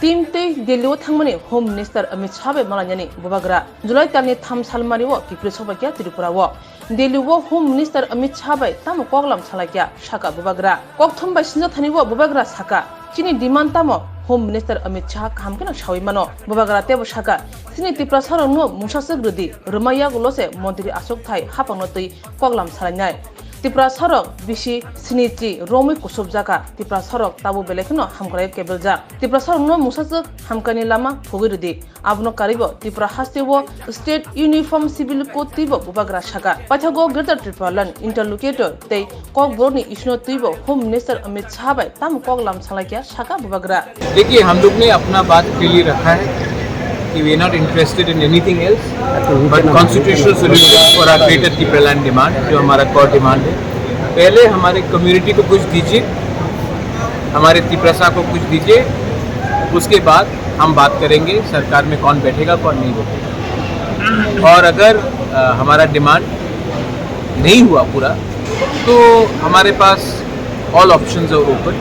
Team ते Delhi थांगमनि home minister Amit Shah बे मालान्यानि बुबाग्रा जुलाई तालनि 3 सालमारि वो किप्रि सबाक्या त्रिपुरा वो दिल्ली वो होम मिनिस्टर अमित शाह बे ताम कोगलाम छलाक्या शाका बुबाग्रा कोकथम बाय सिंजा थानि वो बुबाग्रा साका चिनि डिमांड तामो होम मिनिस्टर अमित शाह खामकेन शावी मानो बुबाग्रा तेबो शाका सिनि त्रिपुरा सरंनो मुसासक रुदि रमाया गुलोसे मंत्री अशोक थाई हापांनो तै कोगलाम छलायनाय त्रिपुरा सरक बिसि सिनिची रोमि कुसुब जाका त्रिपुरा सरक ताबु बेलेखनो हामकराय केबल जा त्रिपुरा सरकनो मुसासक हामकानि लामा फुगिरुदि आबनो कारिबो त्रिपुरा हास्तेबो स्टेट यूनिफॉर्म सिविल कोड तिबो बुबाग्रा शाका पाथागो ग्रेटर त्रिपुरालन इंटरलोकेटर तै कक बोर्डनि इशनो तिबो होम मिनिस्टर अमित शाह बाय ताम कोगलाम छलाक्या शाका बुबाग्रा। देखिए, हम लोग ने अपना बात क्लियर रखा है कि we are not interested in anything else but constitutional solution for our greater Tripuran demand, जो हमारा core demand है। पहले हमारे कम्युनिटी को कुछ दीजिए, हमारे त्रिपुरा को कुछ दीजिए, उसके बाद हम बात करेंगे सरकार में कौन बैठेगा कौन नहीं बैठेगा। और अगर हमारा डिमांड नहीं हुआ पूरा तो हमारे पास ऑल ऑप्शंस आर ओपन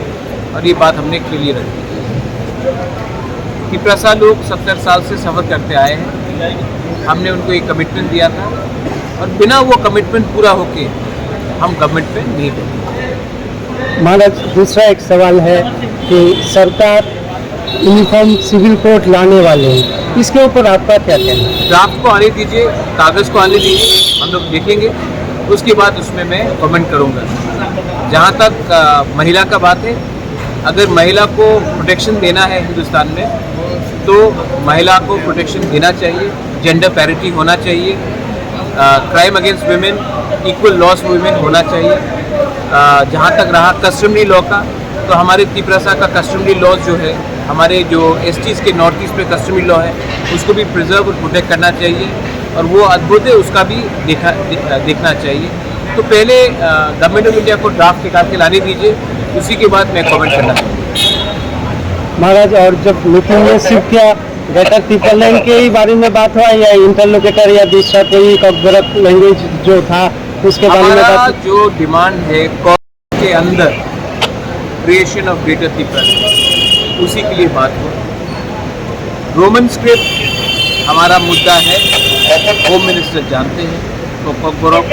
और ये बात हमने क्लियर रखी। त्रिपुरा लोग 70 साल से सफ़र करते आए हैं, हमने उनको एक कमिटमेंट दिया था और बिना वो कमिटमेंट पूरा होके हम गवर्नमेंट पे नहीं बैठे। महाराज, दूसरा एक सवाल है कि सरकार यूनिफॉर्म सिविल कोड लाने वाले हैं, इसके ऊपर आपका क्या कहना है? ड्राफ्ट को आने दीजिए, कागज़ को आने दीजिए, हम लोग देखेंगे, उसके बाद उसमें मैं कमेंट करूँगा। जहाँ तक महिला का बात है, अगर महिला को प्रोटेक्शन देना है हिंदुस्तान में तो महिला को प्रोटेक्शन देना चाहिए, जेंडर पैरिटी होना चाहिए, crime against women, equal loss women होना चाहिए। जहाँ तक रहा कस्टमरी लॉ का, तो हमारे त्रिपुरा का कस्टमरी लॉ जो है, हमारे जो एसटीज़ के नॉर्थ ईस्ट में कस्टमरी लॉ है, उसको भी प्रिजर्व और प्रोटेक्ट करना चाहिए और वो अद्भुत है, उसका भी देखना चाहिए। तो पहले गवर्नमेंट ऑफ इंडिया को ड्राफ्ट निकाल के लाने दीजिए, उसी के बाद मैं कमेंट करना चाहूँगा। महाराज, और जब मीटिंग में सिर्फ क्या ग्रेटर त्रिपुरालैंड के ही बारे में बात हुआ या इंटरलोकेटर या दूसरा कोई कॉर्पोरेट लैंग्वेज जो था उसके बारे में बात? जो डिमांड है कॉर्पोरेट के अंदर क्रिएशन ऑफ ग्रेटर त्रिपुरा, उसी के लिए बात हुआ। रोमन स्क्रिप्ट हमारा मुद्दा है, होम मिनिस्टर जानते हैं, तो कॉर्पोरेट